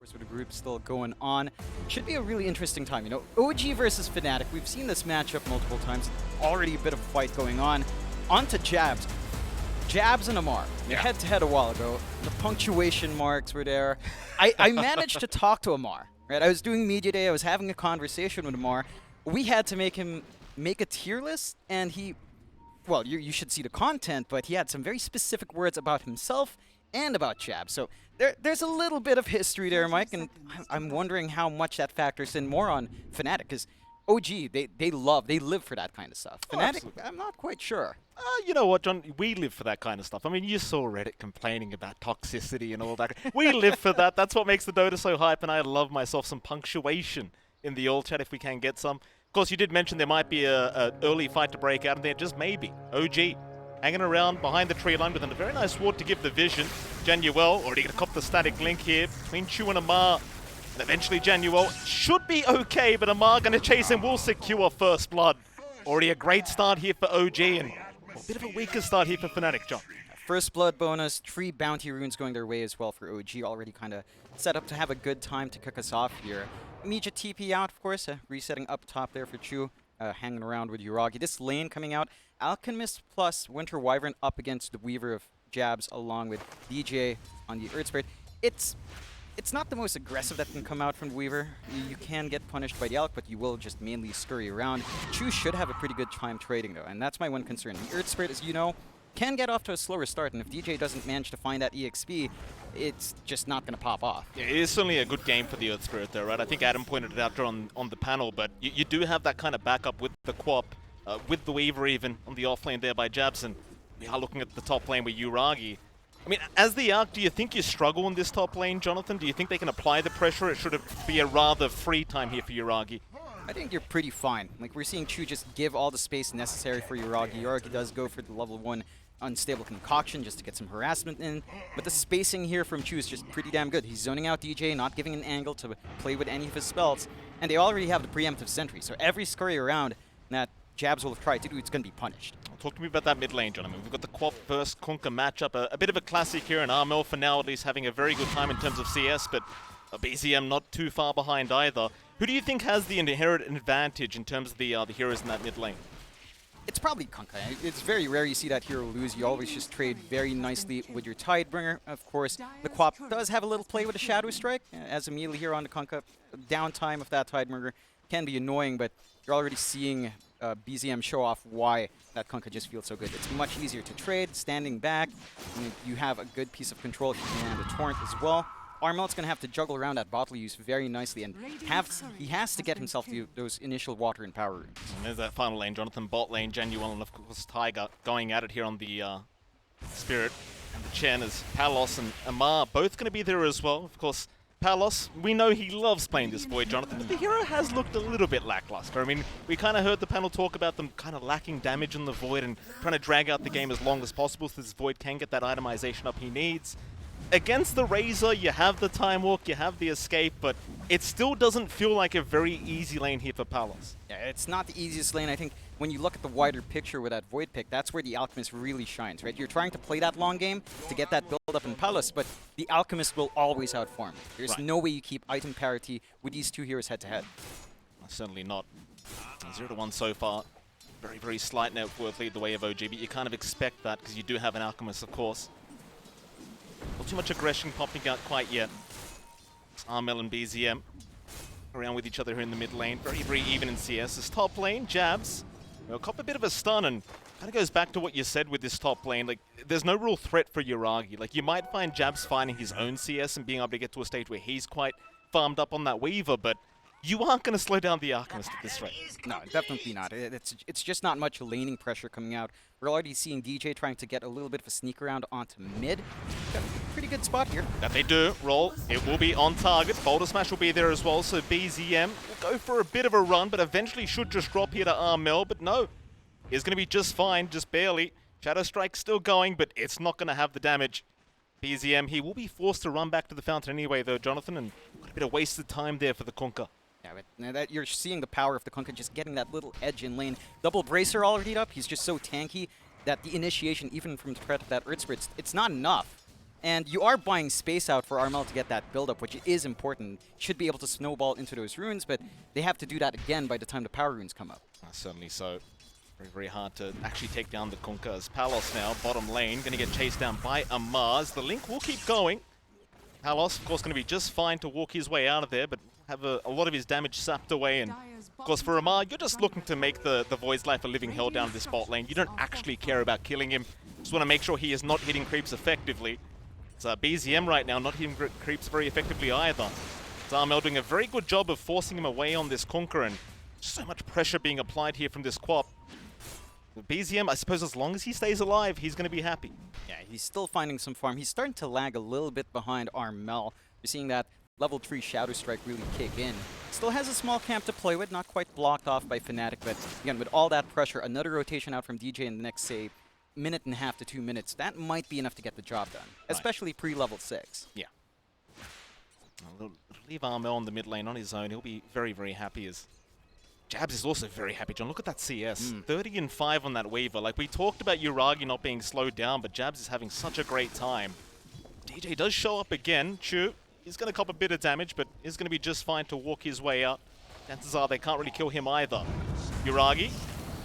course, with the group still going on. Should be a really interesting time. You know, OG versus Fnatic. We've seen this matchup multiple times. Already a bit of fight going on. On to Jabs. Jabs and Amar. Head-to-head a while ago. The punctuation marks were there. I managed to talk to Amar. Right? I was doing media day. I was having a conversation with Amar. We had to make him make a tier list, and he... Well, you should see the content, but he had some very specific words about himself and about Jabs. So there's a little bit of history there, Mike, and I'm wondering how much that factors in more on Fnatic, because OG, they live for that kind of stuff. Fnatic, I'm not quite sure. You know what, John? We live for that kind of stuff. I mean, you saw Reddit complaining about toxicity and all that. We live for that. That's what makes the Dota so hype, and I love myself some punctuation in the old chat if we can get some. Of course, you did mention there might be an early fight to break out, and there just maybe. OG hanging around behind the tree line with a very nice ward to give the vision. Januel already going to cop the static link here between Chu and Amar. And eventually Januel should be okay, but Amar going to chase him, will secure first blood. Already a great start here for OG, and a bit of a weaker start here for Fnatic, John. First blood bonus, 3 bounty runes going their way as well for OG. Already kind of set up to have a good time to kick us off here. Immediate TP out, of course, resetting up top there for Chu, hanging around with Yuragi. This lane coming out, Alchemist plus Winter Wyvern up against the Weaver of Jabs along with DJ on the Earth Spirit. It's not the most aggressive that can come out from the Weaver. You can get punished by the Alch, but you will just mainly scurry around. Chu should have a pretty good time trading though, and that's my one concern. The Earth Spirit, as you know, can get off to a slower start, and if DJ doesn't manage to find that EXP, it's just not going to pop off. Yeah, it is certainly a good game for the Earth Spirit though, right? I think Adam pointed it out there on the panel, but you do have that kind of backup with the Quap, with the Weaver even on the off lane there by Jabs, and we are looking at the top lane with Yuragi. I mean, as the Arc, do you think you struggle in this top lane, Jonathan? Do you think they can apply the pressure? It should be a rather free time here for Yuragi. I think you're pretty fine. Like, we're seeing Chu just give all the space necessary for Yuragi. Yuragi does go for the level 1 unstable concoction just to get some harassment in, but the spacing here from Chu is just pretty damn good. He's zoning out DJ, not giving an angle to play with any of his spells, and they already have the preemptive sentry, so every scurry around that Jabs will have tried to do, it's going to be punished. Talk to me about that mid lane, gentlemen. We've got the Quap versus Kunkka matchup, a bit of a classic here, and Armel for now at least having a very good time in terms of CS, but BZM not too far behind either. Who do you think has the inherent advantage in terms of the heroes in that mid lane? It's probably Kunkka. It's very rare you see that hero lose. You always just trade very nicely with your Tidebringer. Of course, the Quap does have a little play with a Shadow Strike, as immediately here on the Kunkka. Downtime of that Tidebringer can be annoying, but you're already seeing BZM show off why that Kunkka just feels so good. It's much easier to trade, standing back. And you have a good piece of control if you can land a Torrent as well. Armel's going to have to juggle around that bottle use very nicely, and he has to get himself to those initial water and power runes. And there's that final lane, Jonathan, bot lane, Januel, and of course Tiger going at it here on the Spirit. And the Chen as Palos and Amar both going to be there as well. Of course, Palos, we know he loves playing this Void, Jonathan, but the hero has looked a little bit lackluster. I mean, we kind of heard the panel talk about them kind of lacking damage in the Void and trying to drag out the game as long as possible so this Void can get that itemization up he needs. Against the Razor, you have the Time Walk, you have the Escape, but it still doesn't feel like a very easy lane here for Palos. Yeah, it's not the easiest lane. I think when you look at the wider picture with that Void pick, that's where the Alchemist really shines, right? You're trying to play that long game to get that build-up in Palos, but the Alchemist will always outform. There's no way you keep item parity with these two heroes head-to-head. Certainly not. 0-1 so far. Very, very slight net worth lead the way of OG, but you kind of expect that because you do have an Alchemist, of course. Not too much aggression popping out quite yet. It's Armel and BZM around with each other here in the mid lane. Very, very even in CS. This top lane, Jabs, will cop a bit of a stun, and kind of goes back to what you said with this top lane. Like, there's no real threat for Yuragi. Like, you might find Jabs finding his own CS and being able to get to a stage where he's quite farmed up on that Weaver, but you aren't going to slow down the Alchemist at this rate. No, definitely not. It's just not much laning pressure coming out. We're already seeing DJ trying to get a little bit of a sneak around onto mid. Got a pretty good spot here. That they do. Roll. It will be on target. Boulder Smash will be there as well, so BZM will go for a bit of a run, but eventually should just drop here to Armel, but no. He's going to be just fine, just barely. Shadow Strike still going, but it's not going to have the damage. BZM, he will be forced to run back to the fountain anyway, though, Jonathan, and got a bit of wasted time there for the Kunkka. Yeah, but now that you're seeing the power of the Kunkka just getting that little edge in lane. Double Bracer already up. He's just so tanky that the initiation, even from the threat of that Earth Spirit, it's not enough And you are buying space out for Armel to get that build-up, which is important. Should be able to snowball into those runes, but they have to do that again by the time the power runes come up. Certainly so. Very, very hard to actually take down the Kunkka as Palos now, bottom lane, going to get chased down by Amaz. The Link will keep going. Palos, of course, going to be just fine to walk his way out of there, but have a lot of his damage sapped away. And of course, for Amar, you're just looking to make the Void's life a living hell down this bot lane. You don't actually care about killing him. Just want to make sure he is not hitting creeps effectively. It's BZM right now, not hitting creeps very effectively either. Armel doing a very good job of forcing him away on this Kunkka, and so much pressure being applied here from this Quap. BZM, I suppose as long as he stays alive, he's going to be happy. Yeah, he's still finding some farm. He's starting to lag a little bit behind Armel. You're seeing that level 3 Shadow Strike really kick in. Still has a small camp to play with, not quite blocked off by Fnatic, but again, with all that pressure, another rotation out from DJ in the next, say, minute and a half to 2 minutes, that might be enough to get the job done, especially pre-level 6. Yeah. It'll leave Armel on the mid lane on his own. He'll be very, very happy as Jabs is also very happy, John. Look at that CS. 30 and 5 on that Weaver. Like, we talked about Uragi not being slowed down, but Jabs is having such a great time. DJ does show up again. Chu, he's going to cop a bit of damage, but is going to be just fine to walk his way out. Chances are they can't really kill him either. Uragi,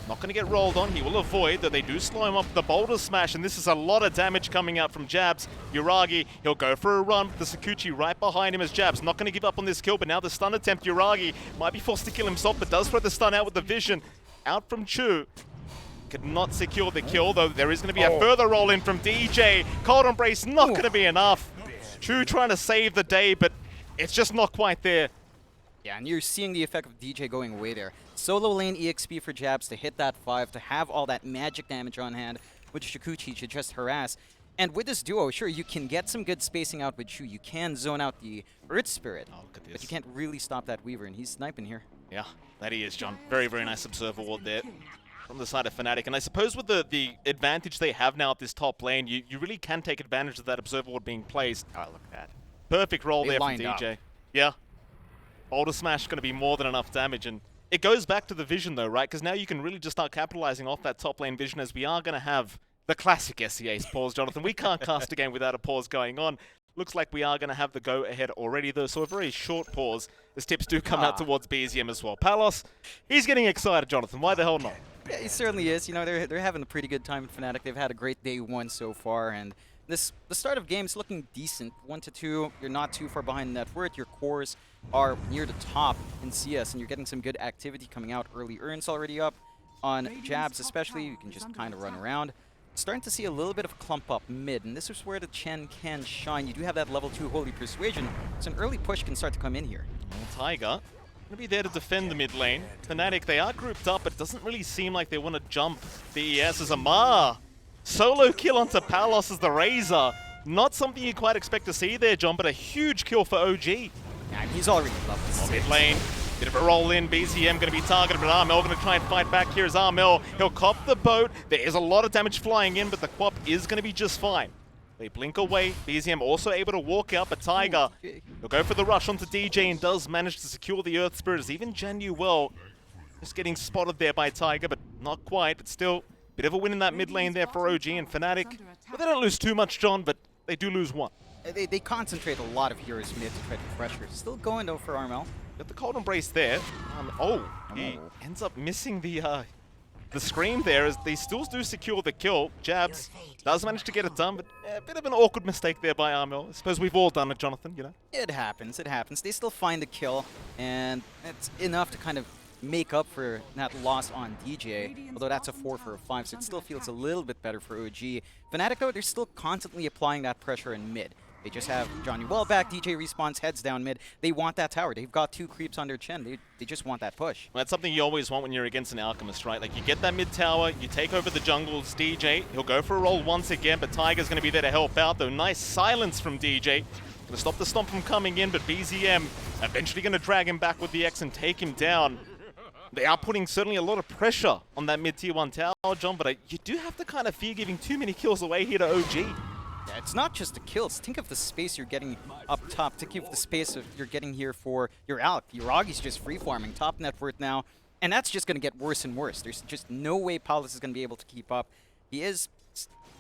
not going to get rolled on. He will avoid, though they do slow him up with the Boulder Smash, and this is a lot of damage coming out from Jabs. Uragi, he'll go for a run with the Sakuchi right behind him as Jabs. Not going to give up on this kill, but now the stun attempt. Uragi might be forced to kill himself, but does throw the stun out with the vision. Out from Chu. Could not secure the kill, though there is going to be a further roll in from DJ. Cold Embrace not going to be enough. Chu trying to save the day, but it's just not quite there. Yeah, and you're seeing the effect of DJ going away there. Solo lane EXP for Jabs to hit that 5, to have all that magic damage on hand, which Sakuchi should just harass. And with this duo, sure, you can get some good spacing out with Chu. You can zone out the Earth Spirit, but you can't really stop that Weaver, and he's sniping here. Yeah, that he is, John. Very, very nice Observer Ward there from the side of Fnatic. And I suppose with the advantage they have now at this top lane, you really can take advantage of that Observer Ward being placed. Oh, look at that. Perfect roll there from DJ. Yeah. Boulder Smash going to be more than enough damage, and it goes back to the vision though, right? Because now you can really just start capitalizing off that top lane vision, as we are going to have the classic SEA's pause, Jonathan. We can't cast a game without a pause going on. Looks like we are going to have the go-ahead already though, so a very short pause as tips do come out towards BZM as well. Palos, he's getting excited, Jonathan. Why the hell not? Yeah, he certainly is. You know, they're having a pretty good time at Fnatic. They've had a great day 1 so far, and the start of game's looking decent. 1 to 2, you're not too far behind net worth. Your cores are near the top in CS, and you're getting some good activity coming out early. Earn's already up on Jabs, especially. You can just kind of run around. Starting to see a little bit of a clump up mid, and this is where the Chen can shine. You do have that level 2 Holy Persuasion, so an early push can start to come in here. Tiger going to be there to defend the mid lane. Fnatic, they are grouped up, but it doesn't really seem like they want to jump the ES as Amar. Solo kill onto Palos as the Razor. Not something you quite expect to see there, John, but a huge kill for OG. Yeah, he's already level 6. Mid lane, bit of a roll in. BZM going to be targeted, but Armel going to try and fight back here as Armel. He'll cop the boat. There is a lot of damage flying in, but the Quap is going to be just fine. They blink away. BZM also able to walk out, but Tiger, he'll go for the rush onto DJ and does manage to secure the Earth Spirit, as even Januel just getting spotted there by Tiger, but not quite. But still, bit of a win in that mid lane there for OG and Fnatic. But they don't lose too much, John, but they do lose 1. They concentrate a lot of heroes mid to try to pressure. Still going though for Armel. Got the Cold Embrace there. He ends up missing the scream there, as they still do secure the kill. Jabs does manage to get it done, but a bit of an awkward mistake there by Armel. I suppose we've all done it, Jonathan, you know? It happens, it happens. They still find the kill, and it's enough to kind of make up for that loss on DJ, although that's a 4 for a 5, so it still feels a little bit better for OG. Fnatic, though, they're still constantly applying that pressure in mid. They just have Johnny well back, DJ respawns, heads down mid. They want that tower. They've got 2 creeps on their chin. They just want that push. Well, that's something you always want when you're against an Alchemist, right? Like, you get that mid tower, you take over the jungles. DJ, he'll go for a roll once again, but Tiger's going to be there to help out, though. Nice silence from DJ. Going to stop the stomp from coming in, but BZM eventually going to drag him back with the X and take him down. They are putting certainly a lot of pressure on that mid-tier 1 tower, John, but you do have to kind of fear giving too many kills away here to OG. Yeah, it's not just the kills. Think of the space you're getting up top. Think of the space you're getting here for your Alc. Uragi's just free-farming, top net worth now, and that's just going to get worse and worse. There's just no way Paulus is going to be able to keep up. He is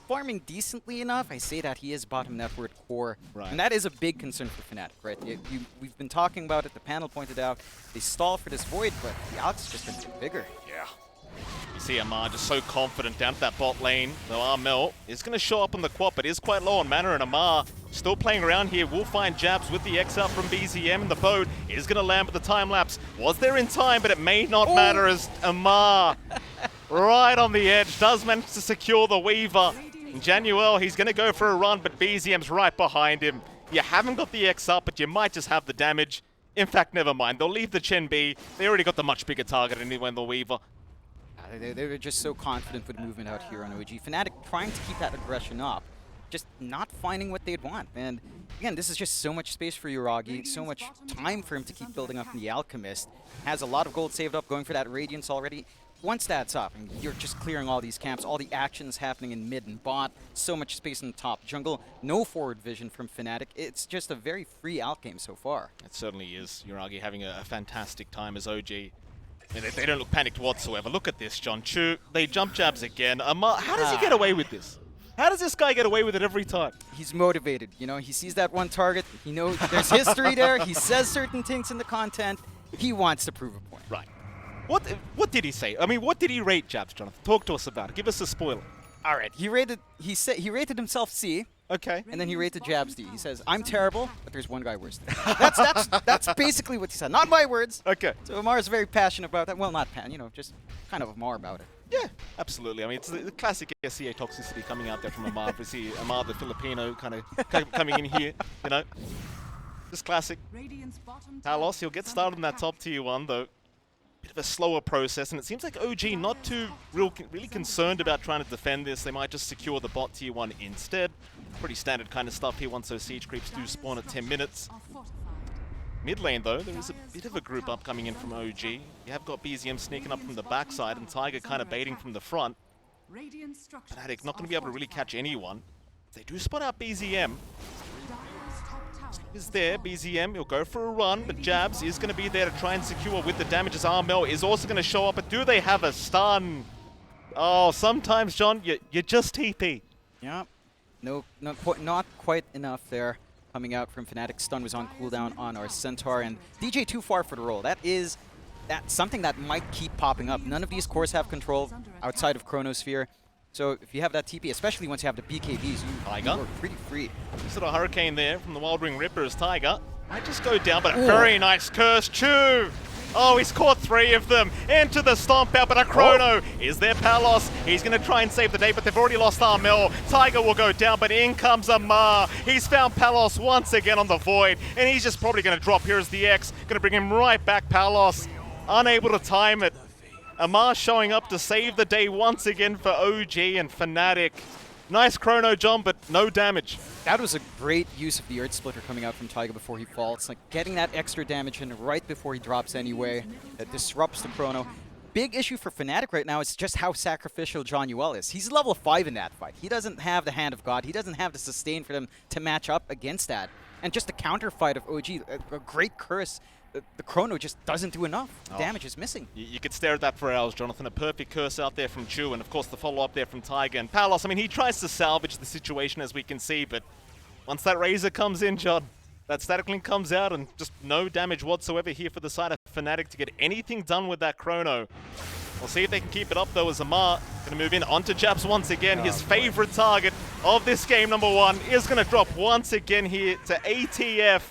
farming decently enough. I say that he is bottom network core, Right. and that is a big concern for Fnatic, right? We've been talking about it. The panel pointed out they stall for this void, but the Alex just been bigger. Yeah. You see Amar just so confident down at that bot lane. Though Armel is going to show up on the quad, but is quite low on mana, and Amar still playing around here. Will find jabs with the X out from BZM, and the boat is going to land with the time lapse. Was there in time, but it may not matter as Amar, right on the edge, does manage to secure the Weaver. And Januel, he's going to go for a run, but BZM's right behind him. You haven't got the X up, but you might just have the damage. In fact, never mind. They'll leave the Chen B. They already got the much bigger target anyway in the Weaver. They were just so confident with movement out here on OG. Fnatic trying to keep that aggression up, just not finding what they'd want. And again, this is just so much space for Uragi, so much time for him to keep building up in the Alchemist. Has a lot of gold saved up, going for that Radiance already. Once that's up, and you're just clearing all these camps, all the actions happening in mid and bot, so much space in the top jungle, no forward vision from Fnatic. It's just a very free alt game so far. It certainly is. Uragi having a fantastic time as OG. I mean, they don't look panicked whatsoever. Look at this, John Chu. They jump jabs again. Amar, how does he get away with this? How does this guy get away with it every time? He's motivated, you know, he sees that one target, he knows there's history there, he says certain things in the content, he wants to prove a point. Right. What did he say? I mean, what did he rate jabs, Jonathan? Talk to us about it. Give us a spoiler. All right, he rated himself C, Okay. and then he rated jabs D. He says, "I'm terrible, but there's one guy worse than me." That's basically what he said. Not my words. Okay. So Amar is very passionate about that. Well, not you know, just kind of Amar about it. Yeah, absolutely. I mean, it's the classic SCA toxicity coming out there from Amar. We see Amar, the Filipino, kind of coming in here, you know. Just classic. Palos, he'll get started in that top tier one, though. Bit of a slower process, and it seems like OG not too really concerned about trying to defend this. They might just secure the bot tier 1 instead. Pretty standard kind of stuff here once those siege creeps do spawn at 10 minutes. Mid lane, though, there is a bit of a group up coming in from OG. You have got BZM sneaking up from the backside, and Tiger kind of baiting from the front. Fnatic not going to be able to really catch anyone. They do spot out BZM. Is there, BZM, he'll go for a run, but Jabs is going to be there to try and secure with the damage as Armel is also going to show up, but do they have a stun? Oh, sometimes, John, you just TP. Yeah, not quite enough there. Coming out from Fnatic, stun was on cooldown on our Centaur, and DJ too far for the roll. That's something that might keep popping up. None of these cores have control outside of Chronosphere. So if you have that TP, especially once you have the BKBs, you are pretty free. Sort of hurricane there from the Wild Ring Ripper as Tiger. Might just go down, but a very nice curse. Chu! Oh, he's caught 3 of them. Into the stomp out, but a Chrono is there. Palos, he's going to try and save the day, but they've already lost Armel. Tiger will go down, but in comes Amar. He's found Palos once again on the Void, and he's just probably going to drop. Here's the X, going to bring him right back. Palos, unable to time it. Amar showing up to save the day once again for OG and Fnatic. Nice Chrono, John, but no damage. That was a great use of the Earth Splitter coming out from Tiger before he falls. Like getting that extra damage in right before he drops anyway. That disrupts the Chrono. Big issue for Fnatic right now is just how sacrificial John Yuel is. He's level 5 in that fight. He doesn't have the Hand of God. He doesn't have the sustain for them to match up against that. And just the counter fight of OG, a great curse. The Chrono just doesn't do enough. Damage is missing. You could stare at that for hours, Jonathan. A perfect curse out there from Chu, and of course the follow-up there from Tiger and Palos. I mean, he tries to salvage the situation as we can see, but once that Razor comes in, John, that Static Link comes out, and just no damage whatsoever here for the side of Fnatic to get anything done with that Chrono. We'll see if they can keep it up, though, as Amar going to move in onto Japs once again. His favorite target of this game, number 1, is going to drop once again here to ATF.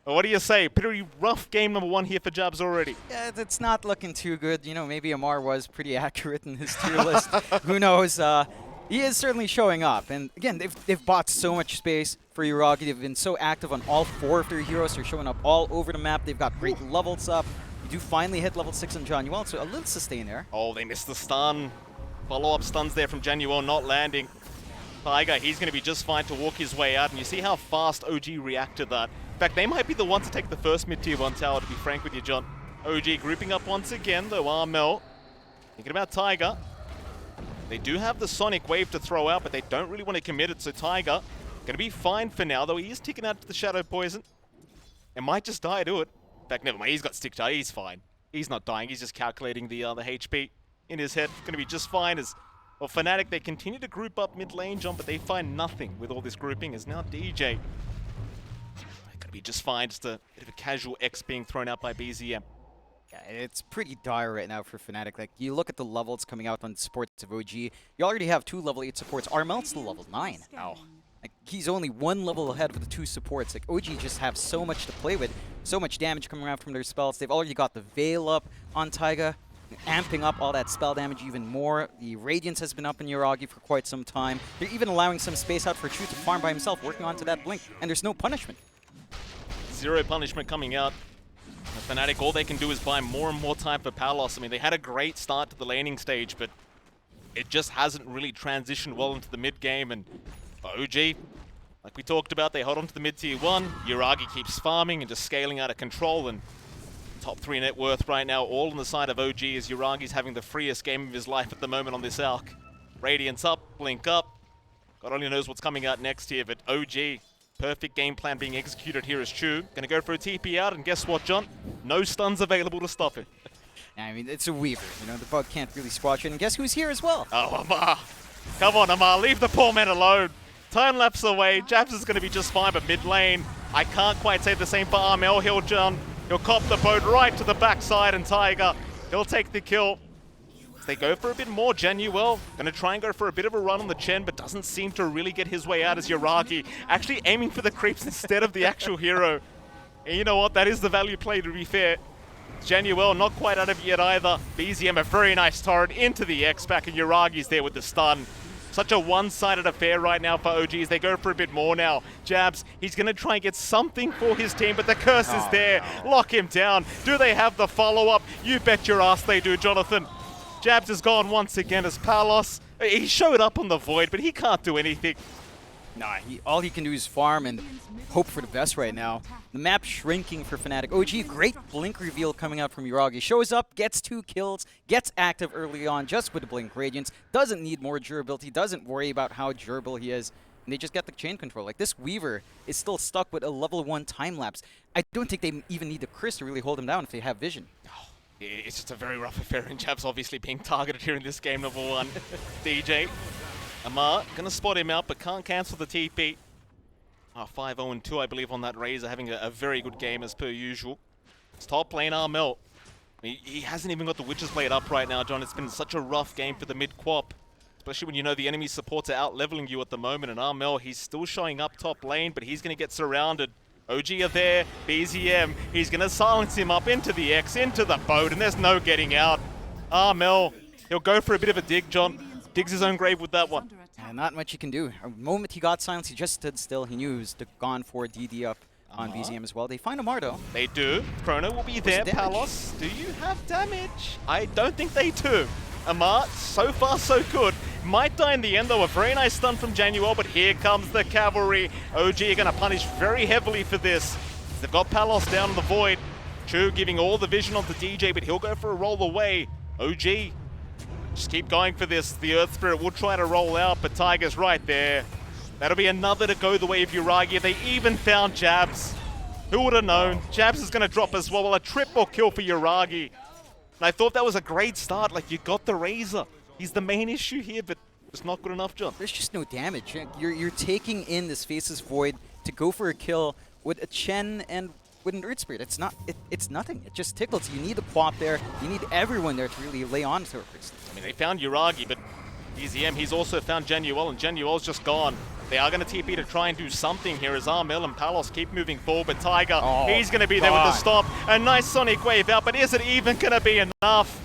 What do you say? Pretty rough game number 1 here for Jabs already. Yeah, it's not looking too good. You know, maybe Amar was pretty accurate in his tier list. Who knows? He is certainly showing up. And again, they've bought so much space for Uragi. They've been so active on all 4 of their heroes. They're showing up all over the map. They've got great levels up. You do finally hit level 6 on John Yuel, so a little sustain there. Oh, they missed the stun. Follow-up stuns there from Januel not landing. Tiger, he's going to be just fine to walk his way out. And you see how fast OG react to that. In fact, they might be the ones to take the first mid-tier 1 tower, to be frank with you, John. OG grouping up once again, though. Armel thinking about Tiger. They do have the Sonic Wave to throw out, but they don't really want to commit it, so Tiger going to be fine for now, though he is ticking out to the Shadow Poison. And might just die to it. In fact, never mind, he's got Stick Charge, he's fine. He's not dying, he's just calculating the HP in his head. Going to be just fine as Well, Fnatic, they continue to group up mid lane, John, but they find nothing with all this grouping, as now DJ could be just fine. Just a bit of a casual X being thrown out by BZM. Yeah, it's pretty dire right now for Fnatic. Like, you look at the levels coming out on supports of OG, you already have 2 level 8 supports. Armel's still level 9. Ow. Like, he's only 1 level ahead with the 2 supports. Like, OG just have so much to play with, so much damage coming around from their spells. They've already got the Veil up on Taiga, amping up all that spell damage even more. The Radiance has been up in Yuragi for quite some time. They're even allowing some space out for Chu to farm by himself, working onto that Blink, and there's no punishment. 0 punishment coming out. Fnatic, all they can do is buy more and more time for power loss. I mean, they had a great start to the laning stage, but it just hasn't really transitioned well into the mid game. And for OG, like we talked about, they hold on to the mid tier 1. Yuragi keeps farming and just scaling out of control. And top 3 net worth right now, all on the side of OG, as Yuragi's having the freest game of his life at the moment on this arc. Radiance up, Blink up. God only knows what's coming out next here, but OG, perfect game plan being executed here as Chu. Gonna go for a TP out, and guess what, John? No stuns available to stop it. I mean, it's a Weaver. You know, the bug can't really squash it. And guess who's here as well? Oh, Amar. Come on, Amar. Leave the poor man alone. Time lapse away. Jabs is going to be just fine, but mid lane, I can't quite say the same for Armel. He'll cop the boat right to the backside, and Tiger, he'll take the kill. They go for a bit more. Genuel gonna try and go for a bit of a run on the Chen, but doesn't seem to really get his way out as Yuragi actually aiming for the creeps instead of the actual hero. And you know what? That is the value play, to be fair. Genuel not quite out of it yet either. BZM a very nice torrent into the X-Pack, and Yuragi's there with the stun. Such a one-sided affair right now for OGs. They go for a bit more now. Jabs, he's going to try and get something for his team, but the curse is there. No. Lock him down. Do they have the follow-up? You bet your ass they do, Jonathan. Jabs is gone once again as Palos. He showed up on the Void, but he can't do anything. Nah, all he can do is farm and hope for the best right now. The map shrinking for Fnatic. OG, great Blink reveal coming out from Yuragi. Shows up, gets 2 kills, gets active early on just with the Blink Radiance. Doesn't need more durability, doesn't worry about how durable he is. And they just get the chain control. Like, this Weaver is still stuck with a level 1 time lapse. I don't think they even need the Chris to really hold him down if they have vision. It's just a very rough affair, and Jabs obviously being targeted here in this game, number 1. DJ. Amar gonna spot him out, but can't cancel the TP. 5-0-2, I believe, on that Razor, having a very good game as per usual. It's top lane Armel. He hasn't even got the Witch's Blade up right now, John. It's been such a rough game for the mid-quap, especially when you know the enemy supports are out-leveling you at the moment. And Armel, he's still showing up top lane, but he's gonna get surrounded. OG are there, BZM, he's gonna silence him up into the X, into the boat, and there's no getting out. Armel, he'll go for a bit of a dig, John. Digs his own grave with that one. Not much he can do. The moment he got silenced, he just stood still. He knew he was gone for DD up on BZM as well. They find Amar though. They do. Chrono will be there. Palos, do you have damage? I don't think they do. Amar, so far so good. Might die in the end though. A very nice stun from Genuel, but here comes the cavalry. OG are going to punish very heavily for this. They've got Palos down in the Void. Chu giving all the vision onto DJ, but he'll go for a roll away. OG, just keep going for this. The Earth Spirit will try to roll out, but Tiger's right there. That'll be another to go the way of Yuragi. They even found Jabs. Who would have known? Jabs is going to drop as well. A triple kill for Yuragi. And I thought that was a great start. Like, you got the Razor. He's the main issue here, but it's not good enough, John. There's just no damage. You're taking in this Faceless Void to go for a kill with a Chen and with an Earth Spirit. It's nothing. It just tickles. You need the Quap there. You need everyone there to really lay on to it. I mean, they found Yuragi, but BZM, he's also found Genuel, and Genuel's just gone. They are going to TP to try and do something here as Armel and Palos keep moving forward, but Tiger, he's going to be there with the stop. A nice Sonic Wave out, but is it even going to be enough?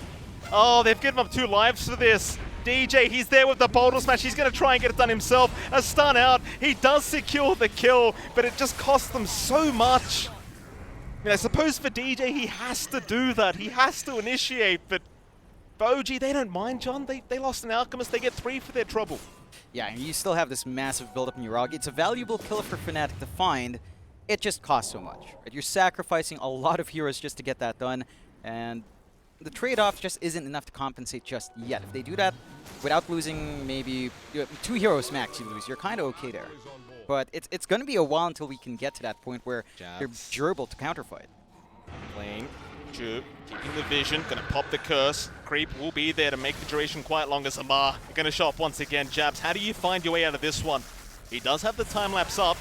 Oh, they've given up 2 lives for this. DJ, he's there with the Boulder Smash. He's going to try and get it done himself. A stun out. He does secure the kill, but it just costs them so much. I mean, I suppose for DJ, he has to do that. He has to initiate, but for OG, they don't mind, John. They lost an Alchemist. They get 3 for their trouble. Yeah, and you still have this massive build-up in Yuragi. It's a valuable killer for Fnatic to find. It just costs so much. Right? You're sacrificing a lot of heroes just to get that done, and the trade-off just isn't enough to compensate just yet. If they do that without losing maybe 2 heroes max you lose, you're kind of okay there. But it's going to be a while until we can get to that point where they're durable to counterfight. Playing Ju keeping the vision, gonna pop the curse. Creep will be there to make the duration quite long as Amar. You're gonna show up once again. Jabs, how do you find your way out of this one? He does have the time lapse up.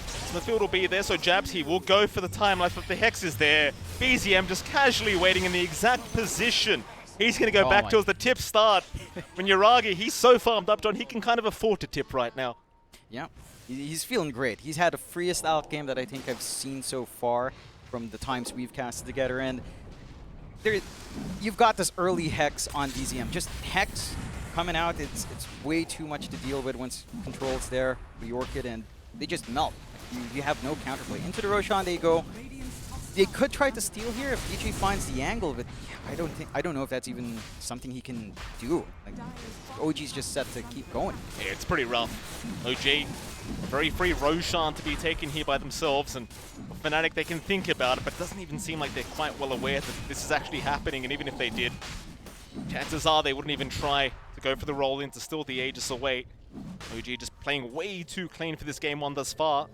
Smithfield will be there, so Jabs, he will go for the time lapse, but the Hex is there. BZM just casually waiting in the exact position. He's gonna go back to as the tips start. When Yuragi, he's so farmed up, John, he can kind of afford to tip right now. Yeah, he's feeling great. He's had the freest out game that I think I've seen so far from the times we've casted together, and you've got this early Hex on DZM. Just Hex coming out, it's way too much to deal with once control's there. We York it, and they just melt. You have no counterplay. Into the Roshan they go. They could try to steal here if DJ finds the angle, but I don't know if that's even something he can do. Like, OG's just set to keep going. Yeah, it's pretty rough. OG, very free Roshan to be taken here by themselves, and Fnatic, they can think about it, but it doesn't even seem like they're quite well aware that this is actually happening, and even if they did, chances are they wouldn't even try to go for the roll-in to steal the Aegis away. OG just playing way too clean for this game one thus far.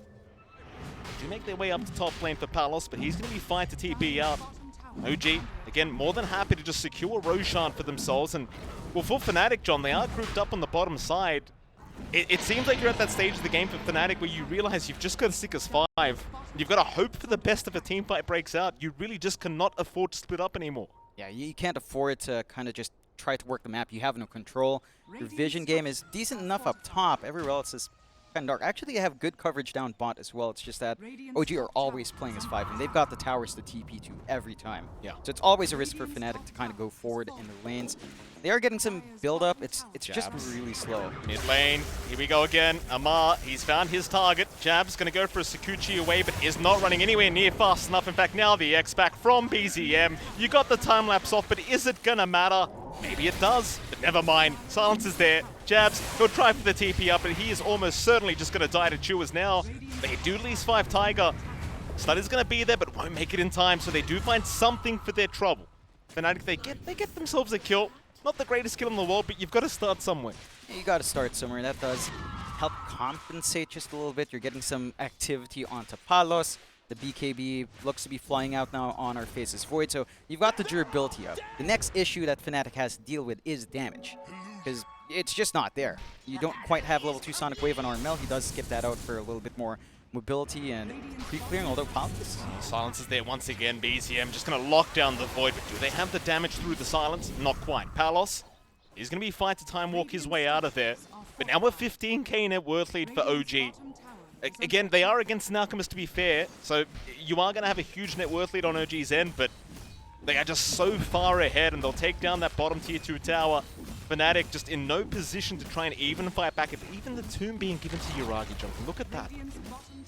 They do make their way up to top lane for Palos, but he's going to be fine to TP out. OG, again, more than happy to just secure Roshan for themselves. And, well, for Fnatic, John, they are grouped up on the bottom side. It seems like you're at that stage of the game for Fnatic where you realize you've just got to stick as 5. You've got to hope for the best if a team fight breaks out. You really just cannot afford to split up anymore. Yeah, you can't afford to kind of just try to work the map. You have no control. Your vision game is decent enough up top. Everywhere else is kind of dark. Actually, they have good coverage down bot as well. It's just that OG are always playing as 5, and they've got the towers to TP to every time. Yeah. So it's always a risk for Fnatic to kind of go forward in the lanes. They are getting some build-up. It's just really slow. Mid lane, here we go again. Amar, he's found his target. Jab's going to go for a Sakuchi away, but is not running anywhere near fast enough. In fact, now the X back from BZM. You got the time lapse off, but is it going to matter? Maybe it does, but never mind. Silence is there. Jabs, he'll try for the TP up, but he is almost certainly just going to die to Chewers now. They do lose 5 Tiger. Stun is going to be there, but won't make it in time, so they do find something for their trouble. Fnatic, they get themselves a kill. Not the greatest kill in the world, but you've got to start somewhere. You got to start somewhere. That does help compensate just a little bit. You're getting some activity onto Palos. The BKB looks to be flying out now on our Faces Void, so you've got the durability up. The next issue that Fnatic has to deal with is damage, because it's just not there. You don't quite have level 2 Sonic Wave on Armel. He does skip that out for a little bit more mobility and pre-clearing, although Palos. Silence is there once again. BZM just going to lock down the Void, but do they have the damage through the silence? Not quite. Palos is going to be fine to time walk his way out of there, but now we're 15k net worth lead for OG. Again, they are against an Alchemist, to be fair, so you are going to have a huge net worth lead on OG's end, but they are just so far ahead, and they'll take down that bottom tier 2 tower. Fnatic just in no position to try and even fight back. If even the tomb being given to Yuragi, John, look at that.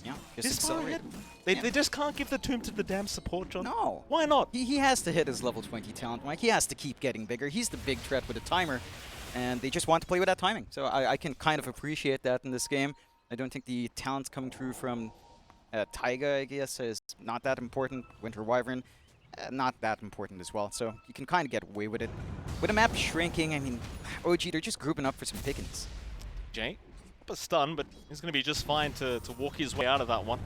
Yeah, This far ahead. They just can't give the tomb to the damn support, John. No. Why not? He has to hit his level 20 talent, Mike. He has to keep getting bigger. He's the big threat with a timer, and they just want to play with that timing. So I can kind of appreciate that in this game. I don't think the talents coming through from Taiga, I guess, is not that important. Winter Wyvern, not that important as well. So you can kind of get away with it. With a map shrinking, I mean, OG, they're just grouping up for some pickings. Jay, up a stun, but he's going to be just fine to walk his way out of that one.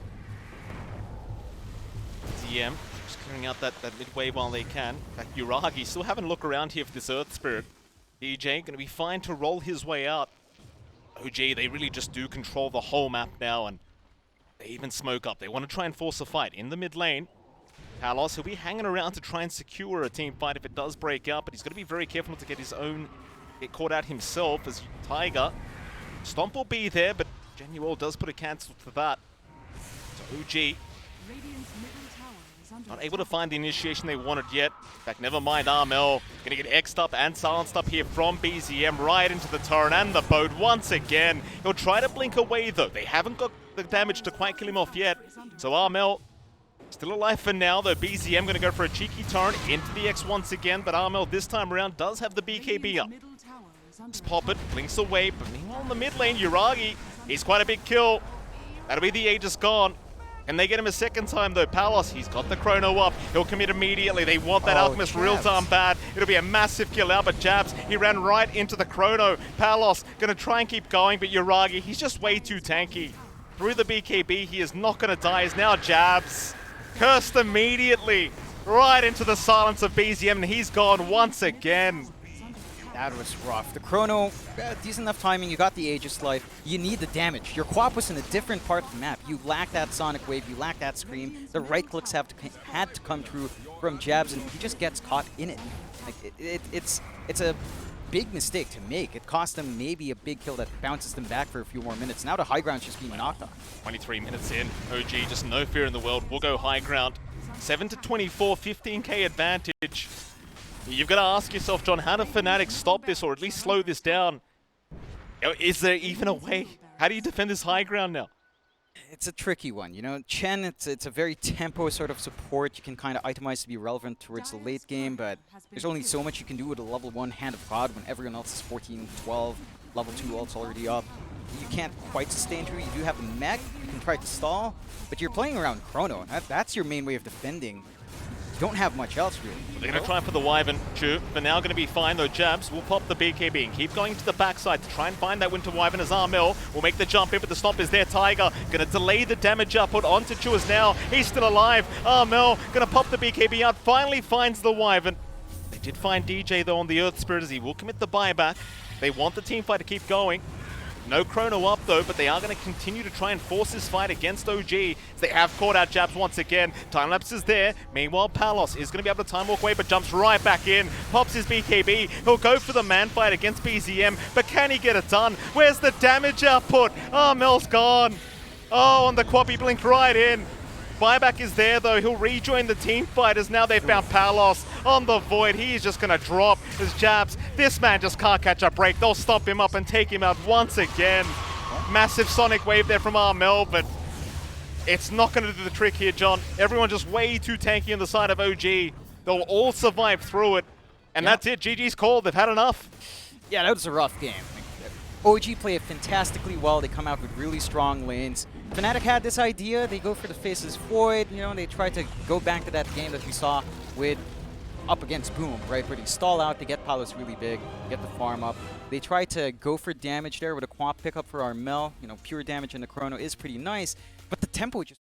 DM, just clearing out that mid wave while they can. In fact, Yuragi still having a look around here for this Earth Spirit. DJ going to be fine to roll his way out. OG, they really just do control the whole map now, and they even smoke up. They want to try and force a fight in the mid lane. Palos, he'll be hanging around to try and secure a team fight if it does break out, but he's got to be very careful not to get caught out himself as Tiger. Stomp will be there, but Genuel does put a cancel to that. So OG not able to find the initiation they wanted yet. In fact, never mind, Armel gonna get X'd up and silenced up here from BZM right into the turret and the boat once again. He'll try to blink away though. They haven't got the damage to quite kill him off yet. So Armel still alive for now, though. BZM gonna go for a cheeky turn into the X once again, but Armel this time around does have the BKB up. Just pop it, blinks away, but meanwhile in the mid lane, Yuragi, he's quite a big kill. That'll be the Aegis gone. And they get him a second time though. Palos, he's got the chrono up. He'll commit immediately. They want that Alchemist real time bad. It'll be a massive kill out, but Jabs, he ran right into the chrono. Palos gonna try and keep going, but Yuragi, he's just way too tanky. Through the BKB, he is not gonna die. Is now Jabs. Cursed immediately. right into the silence of BZM, and he's gone once again. That was rough. The Chrono, decent enough timing. You got the Aegis Life. You need the damage. Your Quap was in a different part of the map. You lack that Sonic Wave. You lack that Scream. The right clicks had to come through from Jabs, and he just gets caught in it. Like it's a big mistake to make. It cost them maybe a big kill that bounces them back for a few more minutes. Now the high ground's just being knocked off. 23 minutes in. OG, just no fear in the world. We'll go high ground. 7 to 24, 15k advantage. You've got to ask yourself, John, how do Fnatic stop this or at least slow this down? Is there even a way? How do you defend this high ground now? It's a tricky one, you know. Chen, it's a very tempo sort of support. You can kind of itemize to be relevant towards the late game, but there's only so much you can do with a level 1 Hand of God when everyone else is 14, 12, level 2 ult's already up. You can't quite sustain through. You do have a mech, you can try to stall, but you're playing around Chrono. That's your main way of defending. You don't have much else, really. They're going to try for the Wyvern, true, but now going to be fine, though. Jabs will pop the BKB and keep going to the backside to try and find that Winter Wyvern as Armel will make the jump in, but the stomp is there. Tiger going to delay the damage output onto Chewers now. He's still alive. Armel going to pop the BKB out, finally finds the Wyvern. They did find DJ, though, on the Earth Spirit as he will commit the buyback. They want the teamfight to keep going. No Chrono up though, but they are going to continue to try and force this fight against OG. They have caught out Jabs once again. Timelapse is there. Meanwhile, Palos is going to be able to time walk away, but jumps right back in. Pops his BKB. He'll go for the man fight against BZM, but can he get it done? Where's the damage output? Mel's gone. Oh, and the Quappy blinked right in. Buyback is there though. He'll rejoin the team fight as now they found Palos on the Void. He is just going to drop his Jabs. This man just can't catch a break. They'll stop him up and take him out once again. Massive Sonic Wave there from Armel, but it's not going to do the trick here, John. Everyone just way too tanky on the side of OG. They'll all survive through it. And that's it. GG's called. They've had enough. Yeah, that was a rough game. OG play it fantastically well. They come out with really strong lanes. Fnatic had this idea. They go for the Faces Void. You know, they try to go back to that game that we saw with up against Boom, right? Where they stall out, they get Palos really big, get the farm up. They try to go for damage there with a Quap pickup for Armel. You know, pure damage in the Chrono is pretty nice, but the tempo just